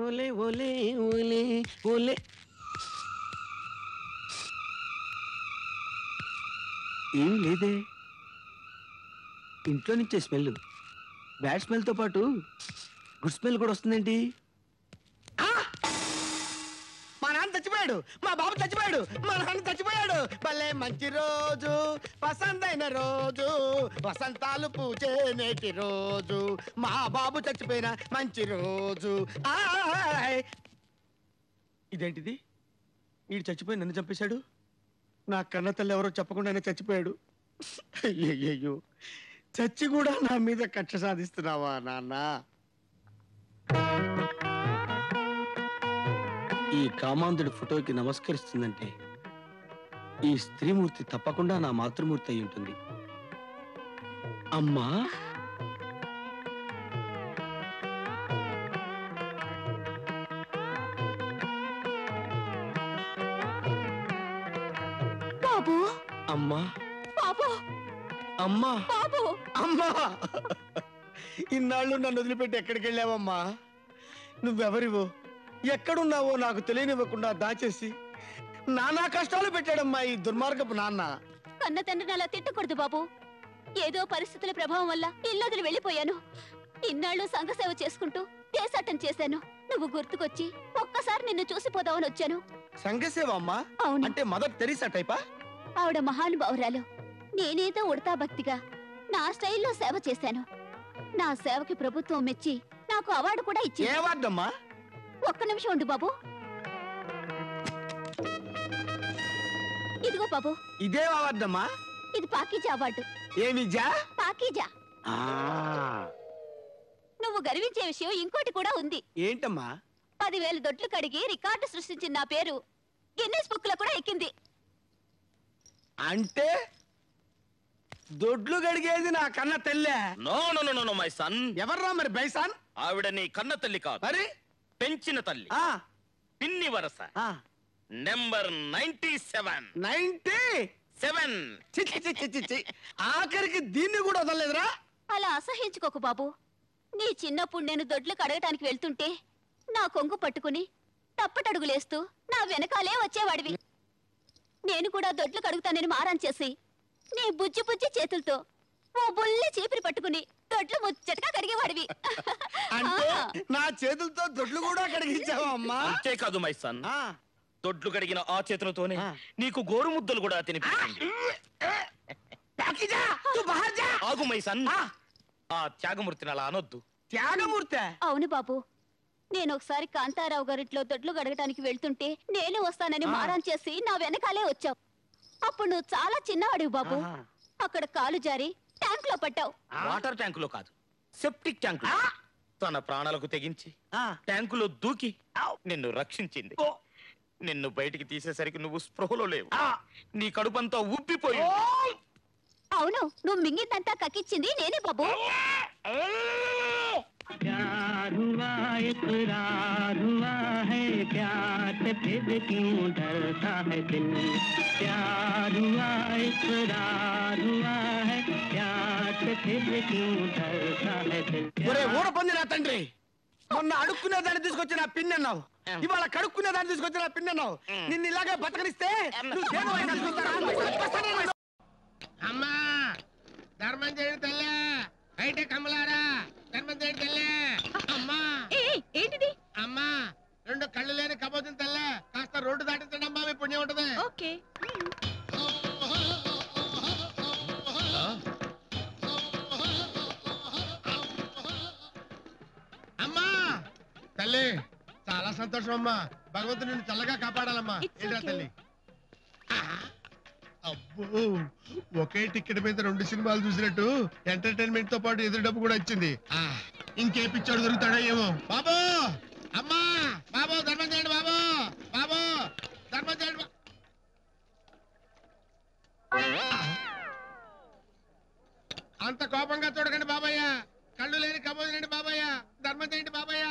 ఓలే ఓలే ఓలే ఓలే. ఏం లేదే, ఇంట్లో నుంచే స్మెల్. బ్యాడ్ స్మెల్తో పాటు గుడ్ స్మెల్ కూడా వస్తుందేంటి? మా నాన్న చచ్చిపోయాడు, మా బాబు చచ్చిపోయాడు, మా నాన్న చచ్చిపోయాడు. భలే మంచి రోజు, పసందైన రోజు, వసంతాలు పూచే నేటి రోజు, మా బాబు చచ్చిపోయిన మంచి రోజు. ఇదేంటిది? వీడు చచ్చిపోయి నన్ను చంపేశాడు. నా కన్న తల్లి ఎవరో చెప్పకుండానే చచ్చిపోయాడు. అయ్యయ్యో, చచ్చి కూడా నా మీద కక్ష సాధిస్తున్నావా నాన్న? ఈ కామాంధుడి ఫోటోకి నమస్కరిస్తుందంటే ఈ స్త్రీమూర్తి తప్పకుండా నా మాతృమూర్తి అయి ఉంటుంది. అమ్మా, బాబు, అమ్మా, బాబు, అమ్మా, బాబు, అమ్మా. ఇన్నాళ్ళు నన్ను వదిలిపెట్టి ఎక్కడికి వెళ్ళావమ్మా? నువ్వెవరివో, ఎక్కడున్నావో నాకు తెలియనివ్వకుండా దాచేసి నానా కష్టాలు పెట్టాడమ్మా ఈ దుర్మార్గపు నాన్న. కన్న తండ్రిని అలా తిట్టకూడదు బాబు. ఏదో పరిస్థితుల ప్రభావం వల్ల ఇల్లొదిలి వెళ్ళిపోయాను. ఇన్నాళ్ళు సంఘసేవ చేసుకుంటూ దేశాటం చేశాను. నువ్వు గుర్తుకొచ్చి ఒక్కసారి నిన్ను చూసిపోదామని వచ్చాను. సంఘసేవ అమ్మా? అవును. అంటే మదర్ తెరీసా టైపా? ఆవిడ మహానుభావురాలు. నేనేదో ఉడతా భక్తిగా నా స్టైల్లో సేవ చేశాను. నా సేవకి ప్రభుత్వం మెచ్చి నాకు అవార్డు కూడా ఇచ్చింది. ఏ అవార్డమ్మా? ఒక్క నిమిషం ఉండు బాబు. ఇదిగో బాబు. ఇదే అవార్డమ్మా? ఇది పాకీజా అవార్డు. ఏమిజా? పాకీజా. నువ్వు గర్వించే విషయం ఇంకోటి కూడా ఉంది. ఏంటమ్మా? 10,000 దొడ్లు కడిగి రికార్డు సృష్టించిన నా పేరు గిన్నెస్ బుక్ లో కూడా ఎక్కింది. అంటే దొడ్లు గడిగేది నా కన్న తల్లే? No no no no my son. ఎవర్రా మరి బైసాన్? ఆవిడ నీ కన్న తల్లి కాదు, మరి పెంచిన తల్లి. పిన్ని వరస. నెంబర్ 97. 97. ఆఖరికి దీన్ని కూడా వదలలేదురా? అలా అసహించుకోకు బాబు. నీ చిన్నప్పుడు నేను దొడ్లు కడగటానికి వెళ్తుంటే నా కొంగు పట్టుకుని తప్పటడుగులేస్తూ నా వెనకాలే వచ్చేవాడివి. నేను కూడా దొడ్లు కడుగుతానని మారం చేసి నీ బుజ్జి బుజ్జి చేతులతో ఓ బుల్లి చీపిరి పట్టుకుని దొడ్లు ముచ్చటగా కడిగేవాడివి. అంటే నా చేతులతో దొడ్లు కూడా కడిగించావా అమ్మా? అంతేకాదు మై సన్, దొడ్లు కడిగిన ఆ చేతులతోనే నీకు గోరుముద్దలు కూడా తినిపించింది. ఆగు మై సన్, ఆ త్యాగమూర్తిని అలా అనొద్దు. త్యాగమూర్తి? అవును బాబు. నేను ఒకసారి కాంతారావు గారింట్లో దొడ్లు గడగటానికి వెళ్తుంటే నేను వస్తానని మారం చేసి నా వెనకాలే వచ్చావు. అప్పుడు నువ్వు చాలా చిన్నవాడివి బాబు. అక్కడ కాలు జారి ట్యాంక్ లో పట్టావు. వాటర్ ట్యాంకులో కాదు, సెప్టిక్ ట్యాంకు. తన ప్రాణాలకు తెగించి ట్యాంకులో దూకి నిన్ను రక్షించింది. నిన్ను బయటికి తీసేసరికి నువ్వు స్పృహలో లేవు. నీ కడుపంతా ఉబ్బిపోయి. అవును, నువ్వు మింగిందంతా కక్కిచ్చింది నేనే బాబు. प्यार हुआ इकरार हुआ है, प्यार से फिर क्यों डरता है दिल। प्यार हुआ इकरार हुआ है, प्यार से फिर क्यों डरता है दिल। ఒరే ఊరపంది నా తండ్రి, మొన్న అడుక్కునే దాన్ని తీసుకొచ్చి నా పిన్ అన్నావు, ఇవాళ కడుక్కునే దాన్ని తీసుకొచ్చి నా పిన్ అన్నావు. నిన్ను ఇలాగే బతకనిస్తే నువ్వు దేని వైపు చూస్తారా? అమ్మా ధర్మం చేయడం తల్లే, అయితే కమ్మలారా ధర్మం చేయడం తల్లే. అమ్మా ఏంటిది? అమ్మా 2 కళ్ళు లేని కబోతుంది తల్లే, కాస్త రోడ్డు దాటించండి అమ్మా, మీ పుణ్యం ఉంటది. ఓకే. అమ్మా తల్లి చాలా సంతోషం అమ్మా, భగవంతుడు నిన్ను చల్లగా కాపాడాలమ్మా. ఏంట్రా తల్లి? అబ్బో, ఒకే టికెట్ మీద 2 సినిమాలు చూసినట్టు ఎంటర్టైన్మెంట్ తో పాటు ఎదురు డబ్బు కూడా ఇచ్చింది. ఇంకే పిచ్చోడు దొరుకుతాడో ఏమో. బాబు, అమ్మా, బాబు ధర్మం చేయండి, బాబు, బాబు ధర్మం చేయండి. అంత కోపంగా చూడకండి బాబయ్య, కళ్ళు లేని కబోదినండి బాబయ్య, ధర్మం చేయండి బాబయ్య.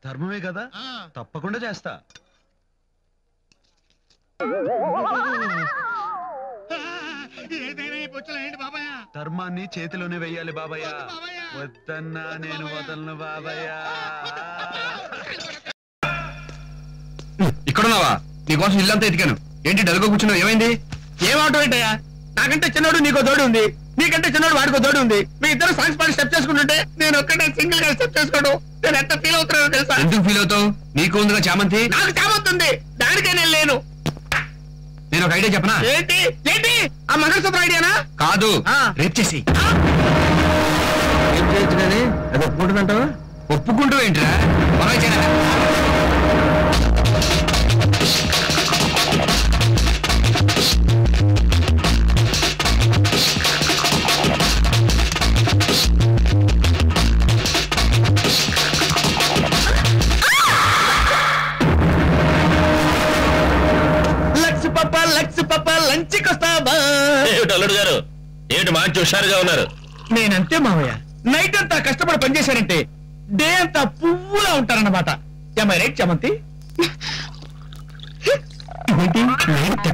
ధర్మమే కదా, తప్పకుండా చేస్తా. ఏదైనా ఈ బొచ్చలు ఏంటి బాబయ్య? ధర్మాన్ని చేతిలోనే వెయ్యాలి బాబయ్య. వద్దన్నా నేను వదలను బాబయ్య. ఎక్కడున్నావా? నీకోసం ఇల్లంతా ఎతికాను. ఏంటి డల్గా కూర్చున్నావు? ఏమైంది? ఏమవటం ఏంటయ్యా? నాకంటే చిన్నోడు నీకో తోడు ఉంది, నీకంటే చిన్నోడు వాడికో తోడు ఉంది. మీ ఇద్దరు సాంగ్స్ పాడి స్టెప్ చేసుకుంటుంటే నేను ఒక్కటే సింగిల్ గా స్టెప్ చేసుకోవడం నేను ఎంత ఫీల్ అవుతున్నానో తెలుసా? ఎందుకు ఫీల్ అవుతావు? నీకు ఉందిగా చామంతి. నాకు చామంతి ఉంది, దానికే నేను లేను. నేను ఒక ఐడియా చెప్పనా? ఏంటి ఏంటి? ఆ మంగళసూత్ర ఐడియానా? కాదు, రేప్ చేసి. ఏం చేయొచ్చు కానీ అది ఒప్పుకుంటుందంటావా? ఒప్పుకుంటూ ఏంట్రా? పర్వాలేదు చేయరా. లక్స్ పప్ప లంచ్కి వస్తావా? ఏమిటి అల్లుడు గారు, ఏమిటి మంచి హుషారుగా ఉన్నారు? నేనంతే మావయ్య, నైట్ అంతా కష్టపడి పనిచేశానంటే డే అంతా పువ్వులా ఉంటారన్నమాట. రైట్ చామంతి?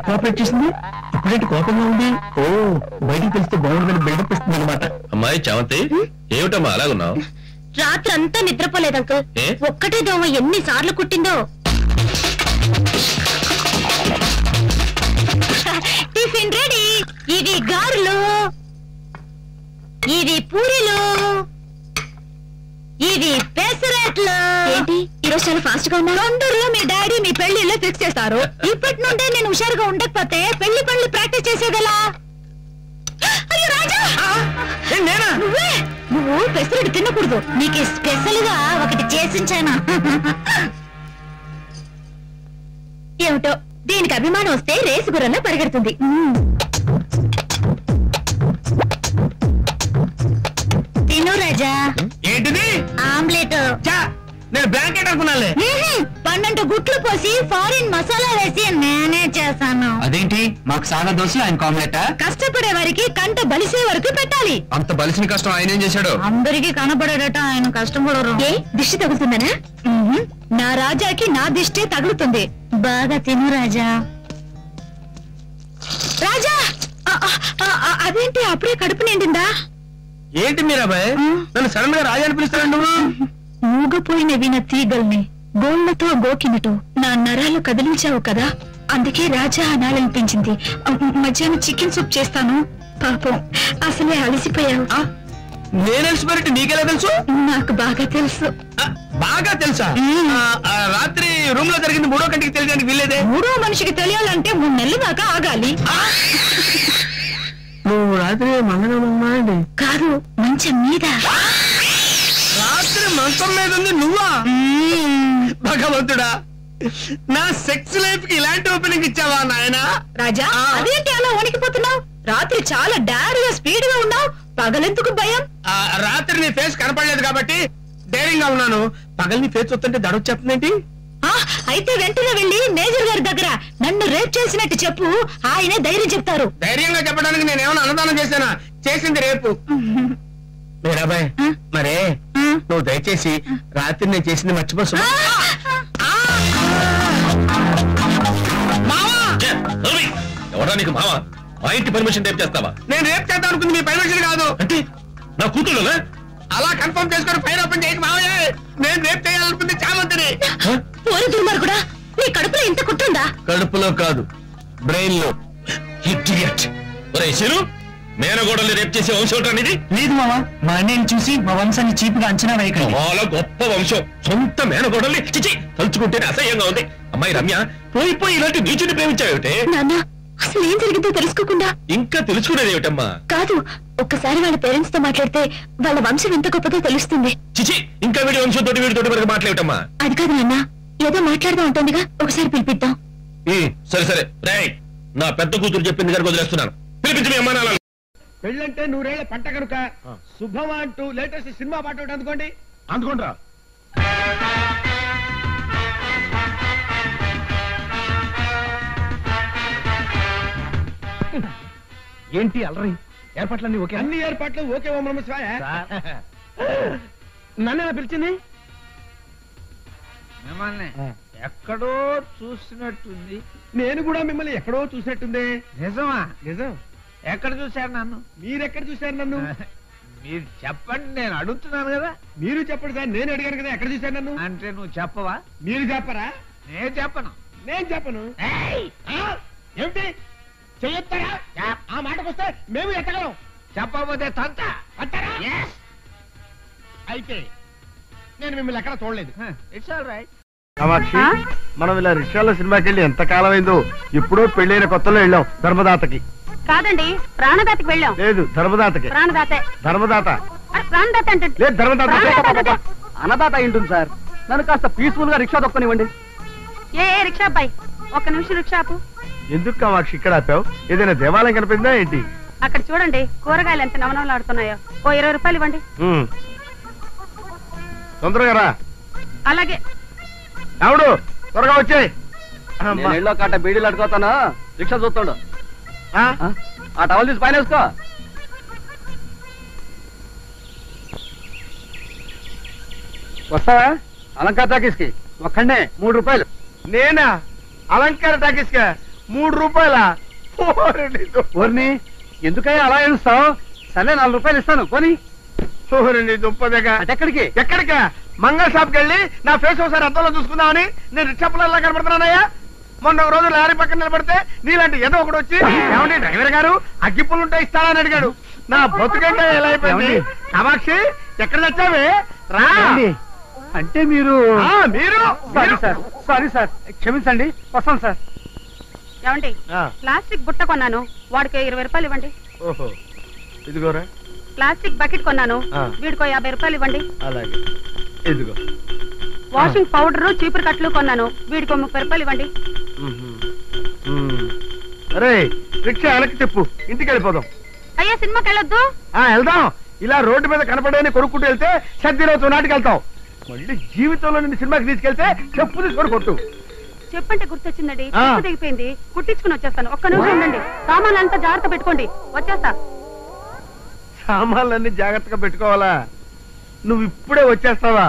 కోఆపరేట్ చేసింది, ఇప్పుడేంటి కోపంగా ఉంది? ఓ, బయటికి తెలిస్తే బాగుంటుందని బిల్డప్ ఇస్తుంది అనమాట. అమ్మాయి చామంతి, ఏమిటమ్మా అలాగున్నావు? రాత్రంతా నిద్రపోలేదు అంకుల్. ఒక్కటే దోమ ఎన్నిసార్లు కుట్టిందో. Tiffin ready. ఇది గారెలు, ఇది పూరీలు, ఇది పెసరట్లు. ఏంటి ఈరోజు చాలా ఫాస్ట్ గా ఉన్నా? తొందరలో మీ డాడీ మీ పెళ్లిళ్ళు ఫిక్స్ చేస్తారు. ఇప్పటి నుండే నేను హుషారుగా ఉండకపోతే పెళ్లి పనులు ప్రాక్టీస్ చేసేదెలా? అయ్యో రాజా, నువ్వే. నువ్వు పెసరట్టు తినకూడదు, నీకు స్పెషల్ గా ఒకటి చేసించాను. ఏమిటో దీనికి అభిమానం వస్తే రేసు గుర్రంలో పరిగెడుతుంది. తిను రాజా. ఏంటిది? ఆమ్లెట్. నేను బ్లాంకెట్ అనుకున్నాలే. 12 గుట్లు పోసి ఫారిన్ మసాలా వేసి నేనే చేశాను. అదేంటి, మాకు సాదా దోశ ఆయన ఆమ్లెట్? కష్టపడే వారికి కంట బలిసే వరకు పెట్టాలి. అంత బలిసిన కష్టం ఆయన ఏం చేశాడు? అందరికి కనబడేటట్టు ఆయన కష్టపడరు. ఏ దిష్టి తగులుతుందనా? నా రాజాకి నా దిష్టే తగులుతుంది. బాగా తిను రాజా. రాజా, అదేంటి అప్పుడే కడుపు నిండిందా? ఏంటి మీరాబాయ్, నన్ను సడన్ గా రాజా అని పిలుస్తాను నువ్వు? మూగపోయిన విన తీగల్ని గోళ్లతో గోకినట్టు నా నరాలు కదిలించావు కదా, అందుకే రాజా అనాలనిపించింది. మధ్యాహ్నం చికెన్ సూప్ చేస్తాను. పాపం అసలే అలసిపోయావు. నేను అలసిపోయినట్టు నీకెలా తెలుసు? నాకు బాగా తెలుసు. బాగా తెలుసా? రాత్రి రూమ్ లో జరిగింది 3వ కంటికి తెలియడానికి వీల్లేదే. 3వ మనిషికి తెలియాలంటే 3 నెలల దాకా ఆగాలి. నువ్వు రాత్రి మంగళ కాదు, మంచం మీద. రాత్రి మంచం మీద ఉంది నువ్వా? భగవంతుడా, నా సెక్స్ లైఫ్ కి ఇలాంటి ఓపెనింగ్ ఇచ్చావా నాయనా? రాజా, అదేంటి అలా వణికిపోతున్నావు? రాత్రి చాలా డారీగా స్పీడ్ గా ఉన్నావు, పగలెందుకు భయం? రాత్రి నీ ఫేస్ కనపడలేదు కాబట్టి డేరింగ్ గా ఉన్నాను. పగలు నీ ఫేస్ చూస్తుంటే దడొచ్చేస్తుందేంటి? అయితే వెంటనే వెళ్ళి మేజర్ గారి దగ్గర నన్ను రేప్ చేసినట్టు చెప్పు, ఆయనే ధైర్యం చెప్తారు. ధైర్యంగా చెప్పడానికి నేనేమన్నా అన్నదానం చేశానా? చేసింది రేపు. మీరాబాయ్, మరే నువ్వు దయచేసి రాత్రి నేను చేసింది మర్చిపోసు. ఎవరా నీకు మావా? మా ఇంటి పర్మిషన్ రేపు చేస్తావా? నేను రేపు చేద్దాం అనుకుంది మీ పర్మిషన్ కాదు. అంటే నా కూతురులోనా? అలా కన్ఫర్మ్ చేసుకొని ఫైర్ ఓపెన్ చేయక మావయ్య. నేను రేపు చేయాలనుకుంది చామంతిని. ఓరి దుర్మార్గుడా, నీ కడుపులో ఇంత కుట్టుందా? కడుపులో కాదు, బ్రెయిన్ లో. మేనగోడల్ని రేపు చేసే వంశం అనేది లేదు మావా, మా అన్నయ్యని చూసి మా వంశాన్ని చీపుగా అంచనా వేయకండి. చాలా గొప్ప వంశం, సొంత మేనగోడల్ని చిచి తలుచుకుంటేనే అసహ్యంగా ఉంది. అమ్మాయి రమ్య, పోయి ఇలాంటి నీచుని ప్రేమించావేమిటే? నాన్న, అసలు ఏం జరిగిందో తెలుసుకోకుండా. ఇంకా తెలుసుకునేది ఏమిటమ్మా? కాదు, ఒక్కసారి వాళ్ళ పేరెంట్స్ తో మాట్లాడితే వాళ్ళ వంశం ఎంత గొప్పదో తెలుస్తుంది. చిచి, ఇంకా వీడి వంశంతో వీడితోటి వరకు మాట్లాడటమ్మా? అది కాదు నాన్న, ఏదో మాట్లాడదాం ఉంటుందిగా, ఒకసారి పిలిపిద్దాం. సరే రేయ్, నా పెద్ద కూతురు చెప్పింది కనుక వదిలేస్తున్నాను. పిలిపించి మీ అమ్మా నాన్న. పెళ్ళంటే 100 ఏళ్ల పంట కనుక శుభం అంటూ లేటెస్ట్ సినిమా పాట ఒకటి అందుకోండి. అందుకుంటా. ఏంటి అలరి? ఏర్పాట్లన్నీ ఓకే? అన్ని ఏర్పాట్లు ఓకే. ఓం నమః శివాయ. నన్నేనా పిలిచింది? మిమ్మల్ని ఎక్కడో చూసినట్టుంది. నేను కూడా మిమ్మల్ని ఎక్కడో చూసినట్టుంది. నిజమా? నిజం. ఎక్కడ చూశారు నన్ను? మీరెక్కడ చూశారు నన్ను? మీరు చెప్పండి, నేను అడుగుతున్నాను కదా. మీరు చెప్పండి సార్, నేను అడిగాను కదా ఎక్కడ చూశారు నన్ను. అంటే నువ్వు చెప్పవా? మీరు చెప్పరా? నేను చెప్పను. నేను చెప్పను. ఏమిటి చెయ్యొస్తారా? ఆ మాటకు వస్తే మేము ఎత్తగలం. చెప్పకపోతే తంత అంటారా? అయితే నేను మిమ్మల్ని ఎక్కడ చూడలేదు. It's all right. కామాక్షి, మనం ఇలా రిక్షాలో సినిమాకి వెళ్ళి ఎంత కాలం అయిందో. ఎప్పుడో పెళ్ళైన కొత్తలో వెళ్ళాం ధర్మదాతకి. కాదండి, ప్రాణదాతకి వెళ్ళాం. లేదు, ధర్మదాతకి. ప్రాణదాతే. ధర్మదాత ప్రాణదాత అంటే లేదు, ధర్మదాత. అన్నదాత అయింటుంది సార్. నన్ను కాస్త పీస్ఫుల్ గా రిక్షా దొక్కనివ్వండి. ఏ రిక్షా అబ్బాయి, ఒక్క నిమిషం రిక్షా ఆపు. ఎందుకు కామాక్షి ఇక్కడ ఆపావు? ఏదైనా దేవాలయం కనిపిందా ఏంటి? అక్కడ చూడండి, కూరగాయలు ఎంత నవనవలాడుతున్నాయో. ఓ 20 రూపాయలు ఇవ్వండి. తొందరగా రా. అలాగే. రావుడు, త్వరగా వచ్చాయి. ఇళ్ళో కాట బీడీలు అడుగుతాను, రిక్షా చూస్తాడు. ఆ టవల్ తీసి పైన వేసుకో. వస్తావా అలంకార టాకీస్ కి? ఒక్కడే 3 రూపాయలు. నేనా? అలంకార టాకీస్ కా 3 రూపాయలా? ఓర్ని ఎందుకయ్యా అలా ఏడుస్తావు? సరే 4 రూపాయలు ఇస్తాను పోనీ. దుప్పదగా ఎక్కడికి? ఎక్కడికా? మంగళ షాప్కి వెళ్ళి నా ఫేస్ ఒకసారి అద్దంలో చూసుకుందామని నేను రిక్షా పిల్లల్లా కనబడుతున్నానయ్యా. మొన్న ఒక రోజు లారీ పక్కన నిలబడితే నీలాంటి ఏదో ఒకటి వచ్చి ఏమండి డ్రైవర్ గారు అగ్గిపుల్లుంటే ఇస్తానని అడిగాడు. నా బతుకంటే ఎలా అయిపోయింది. కామాక్షి, ఎక్కడ తెచ్చావే? రా. అంటే మీరు? మీరు? సారీ సార్, సారీ సార్, క్షమించండి, వస్తాను సార్. ఏమండి, ప్లాస్టిక్ బుట్ట కొన్నాను, వాడికి 20 రూపాయలు ఇవ్వండి. ఓహో, ఇదిగోరా. ప్లాస్టిక్ బకెట్ కొన్నాను, వీడికో 50 రూపాయలు ఇవ్వండి. అలాగే, ఇదిగో. వాషింగ్ పౌడర్, చీపురు కట్లు కొన్నాను, వీడికో 30 రూపాయలు ఇవ్వండి. అరే, రిక్షా వెనక్కి చెప్పు, ఇంటికి వెళ్ళిపోదాం. అయ్యా, సినిమాకి వెళ్ళొద్దు. వెళ్దాం. ఇలా రోడ్డు మీద కనపడని కొనుక్కుంటూ వెళ్తే సద్దిరోజు నాటికి వెళ్తాం. మళ్ళీ జీవితంలో నిన్ను సినిమాకి తీసుకెళ్తే చెప్పు తీసుకొని కొట్టు. చెప్పంటే గుర్తొచ్చిందండి, చెప్పు దిగిపోయింది, కుట్టించుకుని వచ్చేస్తాను. ఒక్క నిమిషం ఉండండి, సామాన్లంతా జాగ్రత్త పెట్టుకోండి, వచ్చేస్తా. సామాన్లన్నీ జాగ్రత్తగా పెట్టుకోవాలా? నువ్వు ఇప్పుడే వచ్చేస్తావా?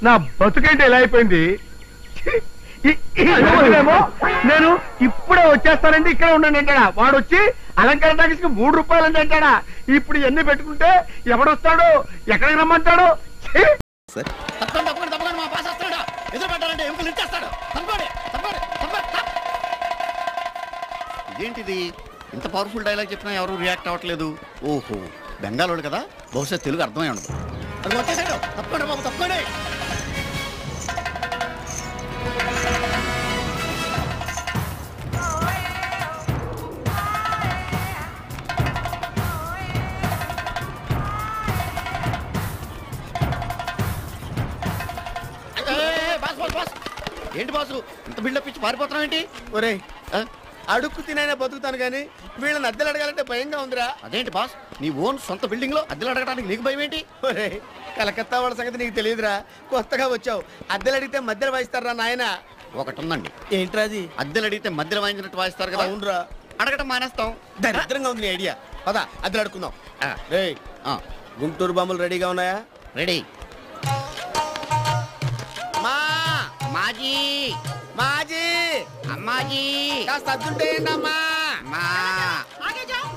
నా బతుకేంటి ఎలా అయిపోయింది. నేను ఇప్పుడే వచ్చేస్తానండి, ఇక్కడ ఉండండి అంటాడా. వాడు వచ్చి అలంకార టాకీస్ కి 3 రూపాయలు అంటే అంటాడా. ఇప్పుడు ఇవన్నీ పెట్టుకుంటే ఎవడొస్తాడు, ఎక్కడికి రమ్మంటాడు? ఇదేంటిది, ఇంత పవర్ఫుల్ డైలాగ్ చెప్పినా ఎవరు రియాక్ట్ అవ్వట్లేదు. ఓహో, బెంగాలోడు కదా, బహుశా తెలుగు అర్థమై ఉండదు. అది వచ్చేసాడు, తప్పండి బాబు, తప్పండి. ఏంటి బాసు, ఇంత బిల్డప్ ఇచ్చి పారిపోతున్నావు ఏంటి? ఒరే, అడుక్కు తినైనా బతుకుతాను కానీ వీళ్ళని అద్దెలు అడగాలంటే భయంగా ఉందిరా. అదేంటి బాస్, నీ ఓన్ సొంత బిల్డింగ్ లో అద్దెలు అడగడానికి నీకు భయం ఏంటి? ఒరే, కలకత్తా వాళ్ళ సంగతి నీకు తెలియదురా. కొత్తగా వచ్చావు, అద్దెలు అడిగితే మధ్యలో వాయిస్తారా నాయన? ఒకటి ఉందండి. ఏంట్రా అది? అద్దెలు అడిగితే మధ్యలో వాయించినట్టు వాయిస్తారు కదా. అవునరా, అడగటం మానేస్తాం. దరిద్రంగా ఉంది నీ ఐడియా. పదా అద్దెలు అడుకుందాం. రే, గుంటూరు బొమ్మలు రెడీగా ఉన్నాయా? రెడీ. మాజీ మాజీ, అమ్మాజీ, కాస్త అద్దుంటేయండి అమ్మా.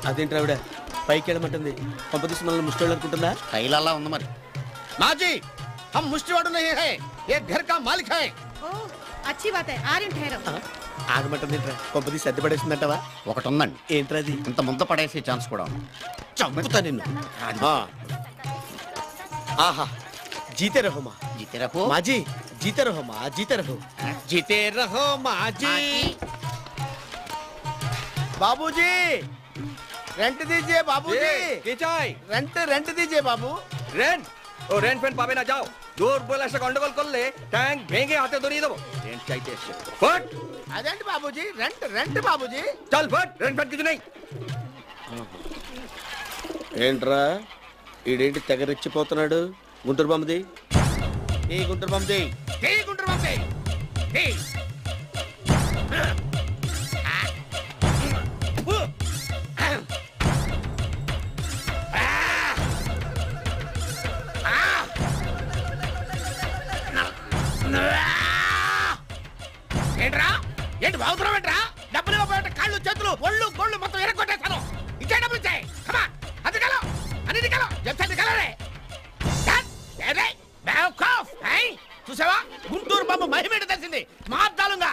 అదేంటి ఆవిడ పైకి వెళ్ళమంటుంది? పంపదీసి మనల్ని ముష్టోళ్ళు అనుకుంటుందా? కైలాలా ఉంది మరి. మాజీ, हम मुष्टिवाड़ू नहीं है, ये घर का मालिक है. अच्छी बात है, आ रही हूं, ठहरो. ఆగమంటుంది పంపదీసి అద్దె పడేసిందంటవా? ఒకటి ఉందండి. ఏంట్రా అది? ఇంత ముందు పడేసే ఛాన్స్ కూడా ఉంది. చంపుతా నిన్ను. ఆహా, జీతే రహో మా. జీతే రహో మాజీ, जीते रहो माँ, जीते रहो, जीते रहो माजी. बाबूजी, रेंट दीजिए बाबूजी. रेंट दीजिए बाबू. रेंट? ओ रेंट फेंट पावे ना जाओ. जोर बोला से गंडगोल कर ले, टैंक भेंगे हाथे दो नहीं दो. रेंट चाहिए इससे. फट. अदेंट बाबूजी, रेंट बाबूजी. चल फट, रेंट फेंट किसी नहीं. ఏంట్రా ఈడేంటి తెగరెచ్చిపోతున్నాడు? గుంటూరు బొమ్మది, ఏ గుంటూరు బొమ్మది, ఏ గుంటూరు బొమ్మది. ఏంట్రా, ఏంటి బాగుతున్నావు? ఏంట్రా, డబ్బులు ఇవ్వబోయే కాళ్ళు చేతులు ఒళ్ళు గోళ్ళు మొత్తం ఎరగొట్టేస్తాను. ఇచ్చే డబ్బులు ఇచ్చాయి. అది కలో అన్ని కలో చెప్తాను కలరే. చూసావా, గుంటూరు బాబు మహిమేట తెలిసింది. మార్దాలుగా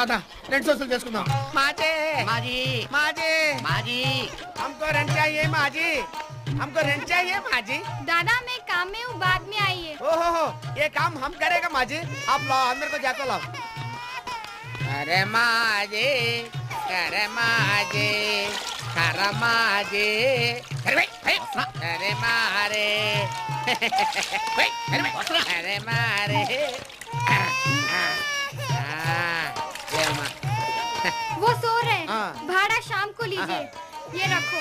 పద రెండు సోసులు చేసుకుందాం. మాజీ మాజీ మాజీ మాజీ हमको रेंट चाहिए माजी, हमको रेंट चाहिए माजी. दादा मैं काम में हूँ, बाद में आइए. ओहो ये काम हम करेगा माजी, आप लाओ अंदर को जाकर लाओ. अरे माजी अरे माजी अरे माजी अरे मारे अरे मारे वो सो रहे. भाड़ा शाम को लीजिए. ये रखो.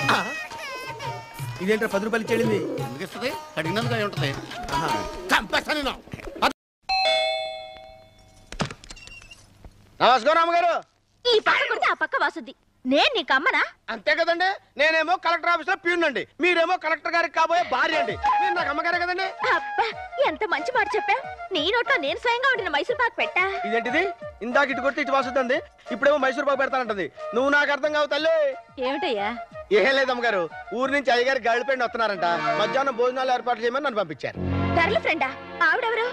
ఇదేంట్రా 10 రూపాయలు చెల్లింది? ఎందుకు ఇస్తుంది? అడిగినందుకు అయి ఉంటుంది. చంపేస్తాను. నమస్కారం అమ్మగారు. ఈ పక్క కొడితే ఆ పక్క వాసుద్ది. నేను నీకు అమ్మనా? అంతే కదండి. నేనేమో కలెక్టర్ ఆఫీస్ లో ప్యూన్ అండి, మీరేమో కలెక్టర్ గారికి కాబోయే భార్య అండి. మీరు నాకు అమ్మగారే కదండి. అబ్బా ఎంత మంచి మాట చెప్పా. నీ నోట్లో నేను స్వయంగా వండిన మైసూర్ పాక్ పెట్టా. ఇదేంటిది? ఇందాక ఇటు కొట్టి ఇటు వాసుద్దండి, ఇప్పుడేమో మైసూర్ పాక్ పెడతానంటది. నువ్వు నాకు అర్థం కావు తల్లి. ఏమిటయ్యా? ఏం లేదు అమ్మగారు, ఊరు నుంచి అయ్యగారు గర్ల్ ఫ్రెండ్ వస్తున్నారంట. మధ్యాహ్నం భోజనాలు ఏర్పాటు చేయమని నన్ను పంపించారు. ధరల ఫ్రెండా? ఆవిడెవరు?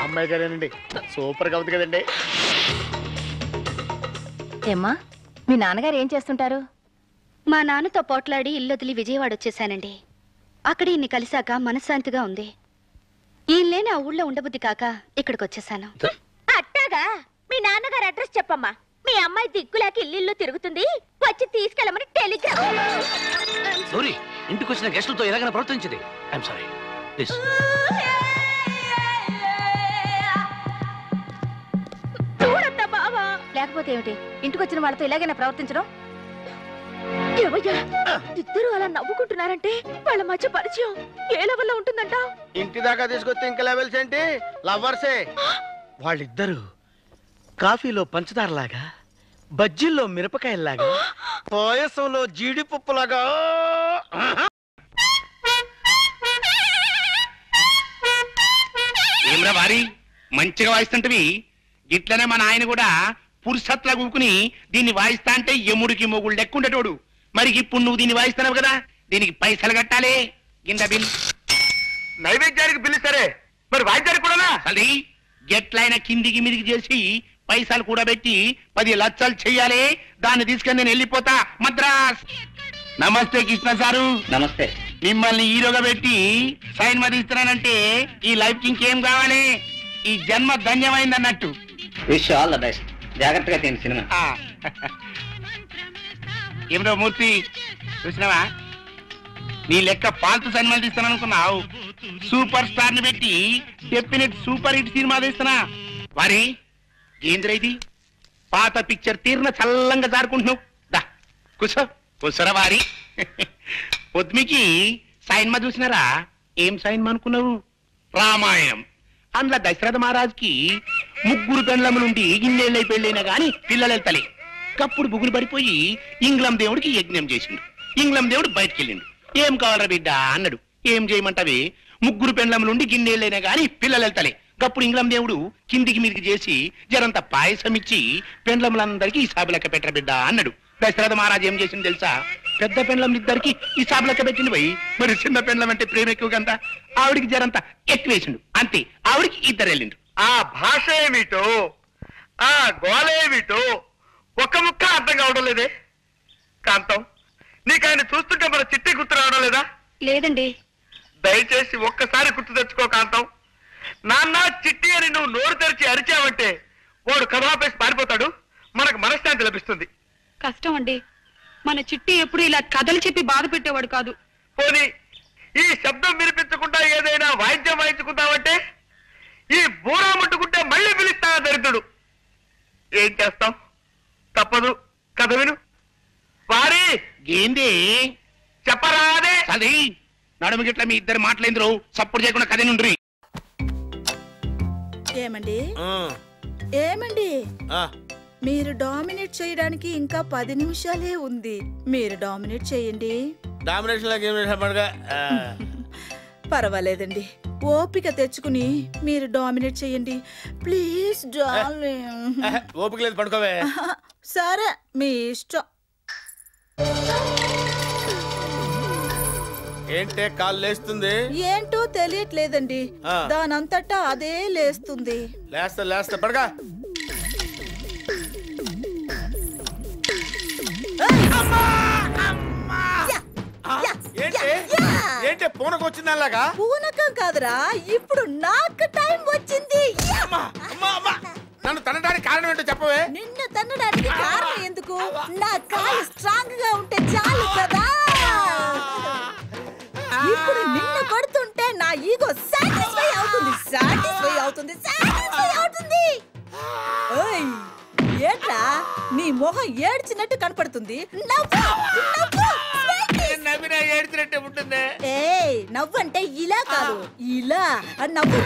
అమ్మాయి గారేనండి, సూపర్ గా ఉంది కదండి. ఏమ్మా మీ నాన్నగారు ఏం చేస్తుంటారు? మా నాన్నతో పోట్లాడి ఇల్లు వదిలి విజయవాడ వచ్చేసానండి. అక్కడ ఇన్ని కలిసాక మనశ్శాంతిగా ఉంది. ఈయన లేని ఆ ఊళ్ళో ఉండబుద్ధి కాక ఇక్కడికి వచ్చేసాను. అట్టాగా? మీ నాన్నగారు అడ్రస్ చెప్పమ్మా. మీ అమ్మాయి దిక్కులేక ఇల్లు తిరుగుతుంది, వచ్చి తీసుకెళ్ళమని టెలిగ్రామ్. సారీ, ఇంటికి వచ్చిన గెస్టులతో ఎలాగైనా ప్రవర్తించింది. I'm sorry please. చూడత్తా బావా. లేకపోతే ఏమిటి, ఇంటికి వచ్చిన వాళ్ళతో ఇలాగైనా ప్రవర్తించడం? ఏమయ్యా ఇద్దరు అలా నవ్వుకుంటున్నారంటే వాళ్ళ మధ్య పరిచయం ఏ లెవెల్లో ఉంటుందంట? ఇంటి దాకా తీసుకొస్తే ఇంకా లెవెల్స్ ఏంటి, లవర్సే. వాళ్ళిద్దరు కాఫీలో పంచదారలాగా, బజ్జీల్లో మిరపకాయలాగా, పాయసంలో జీడిపప్పులాగా. ఏమ్రా భారీ మంచిగా వాయిస్తుంటవి. ఇట్లనే మన ఆయన కూడా పురుషత్లా కూకుని దీన్ని వాయిస్తా అంటే ఎముడికి మొగుడు లెక్కుండేటోడు. మరి ఇప్పుడు నువ్వు దీన్ని వాయిస్తున్నావు కదా, దీనికి పైసలు కట్టాలి. కింద బిల్. నైవేద్యానికి బిల్లు సరే, మరి వాయిద్యానికి కూడా అది ఎట్లయినా కిందికి మీదికి చేసి పైసలు కూడా పెట్టి 10 లక్షలు చెయ్యాలి. దాన్ని తీసుకొని నేను వెళ్ళిపోతా మద్రాస్. నమస్తే కృష్ణ సారు. నమస్తే. మిమ్మల్ని హీరోగా పెట్టి సైన్ మీద ఇస్తున్నానంటే ఈ లైఫ్ కి ఇంకేం కావాలి? ఈ జన్మ ధన్యమైంది అన్నట్టు. Wish all the best. జాగ్రత్తగా తిని సినిమా. ఏమిటో మూర్తి చూసినావా, నీ లెక్క పాల్తు సినిమాలు తీస్తాను అనుకున్నావు. సూపర్ స్టార్ ని పెట్టి డెఫినెట్ సూపర్ హిట్ సినిమా తీస్తున్నా. వారి ఏంద్ర ఇది? పాత పిక్చర్ తీరిన చల్లంగా జారుకుంటున్నావు. దా కూసరా వారి. పొద్దుమికి సైన్మా చూసినారా? ఏం సైన్మా అనుకున్నావు? రామాయణం. అందులో దశరథ మహారాజుకి 3 పెండ్లములుండి ఇన్నేళ్ళై పెళ్ళైనా గాని పిల్లలు వెళ్తలే. కప్పుడు బుగులు పడిపోయి ఇంగ్లం దేవుడికి యజ్ఞం చేసిండు. ఇంగ్లం దేవుడు బయటికి వెళ్ళిండు. ఏం కావాలరా బిడ్డ అన్నాడు. ఏం చేయమంటావే? 3 పెండ్లములుండి గిన్నేళ్ళైనా గాని పిల్లలు వెళ్తలే. కప్పుడు ఇంగ్లం దేవుడు కిందికి మీదికి చేసి జరంత పాయసం ఇచ్చి పెండ్లములందరికీ ఈ సాబు లెక్క పెట్టర బిడ్డ అన్నాడు. దశరథ మహారాజు ఏం చేసింది తెలుసా? పెద్ద పెండ్లములిద్దరికి ఈ సాబు లెక్క పెట్టింది పోయి. మరి చిన్న పెండ్లం అంటే ప్రేమ ఎక్కువ కదా, ఆవిడికి జరంత ఎక్కువేసిండు. అంతే, ఆవిడికి 2 వెళ్ళిండు. ఆ భాష ఏమిటో, ఆ గోళ ఏమిటో ఒక్క ముక్క అర్థం కావడం లేదే. కాంతం, నీకు ఆయన చూస్తుంటే మన చిట్టి గుర్తు రావడం లేదా? లేదండి. దయచేసి ఒక్కసారి గుర్తు తెచ్చుకో కాంతం. నాన్న చిట్టి అని నువ్వు నోరు తెరిచి అరిచావంటే వాడు కథాపేసి పారిపోతాడు, మనకు మనశ్శాంతి లభిస్తుంది. కష్టం అండి, మన చిట్టి ఎప్పుడు ఇలా కథలు చెప్పి బాధ పెట్టేవాడు కాదు. పోనీ ఈ శబ్దం వినిపించకుండా ఏదైనా వాయిద్యం వాయించుకుందామంటే ఈ బూరా ముట్టుకుంటే మళ్ళీ పిలుస్తా దరిద్రుడు. ఏం చేస్తాం, తప్పదు. కథ విను. వారి ఏంది చెప్పరాదే. అది నడుము గిట్ల మీ ఇద్దరు మాటలేంద్రు సపోర్ట్ చేయకుండా కథ నుండి. ఏమండి ఏమండి, మీరు డామినేట్ చేయడానికి ఇంకా 10 నిమిషాలే ఉంది. మీరు డామినేట్ చేయండి. పర్వాలేదండి, ఓపిక తెచ్చుకుని మీరు డామినేట్ చేయండి ప్లీజ్ డార్లింగ్. ఓపిక లేదు, పడుకోవే. సరే మీ ఇష్టం. ఏంటే కాలు లేస్తుంది? ఏంటో తెలియట్లేదండి దానంతటా అదే లేస్తుంది. లేస్తా పడగా. ఏంటి పూనకు వచ్చింది అలాగా? పూనకం కాదురా, ఇప్పుడు నాకు టైం వచ్చింది. నన్ను తనడానికి కారణం ఏంటో చెప్పవే. నిన్ను తన్నడానికి కారణం ఎందుకు? నా కాలు స్ట్రాంగ్ గా ఉంటే చాలు కదా. ఇప్పుడు నిన్ను కొడుతుంటే నా ఈగో సాటిస్ఫై అవుతుంది. ఓయ్ ఏట్రా నీ మొహం ఏడ్చినట్టు కనపడుతుంది. నవ్వినా ఏడ్చినట్టే ఉంటుంది. నవ్వు అంటే ఇలా కాదు, ఇలా నవ్వు.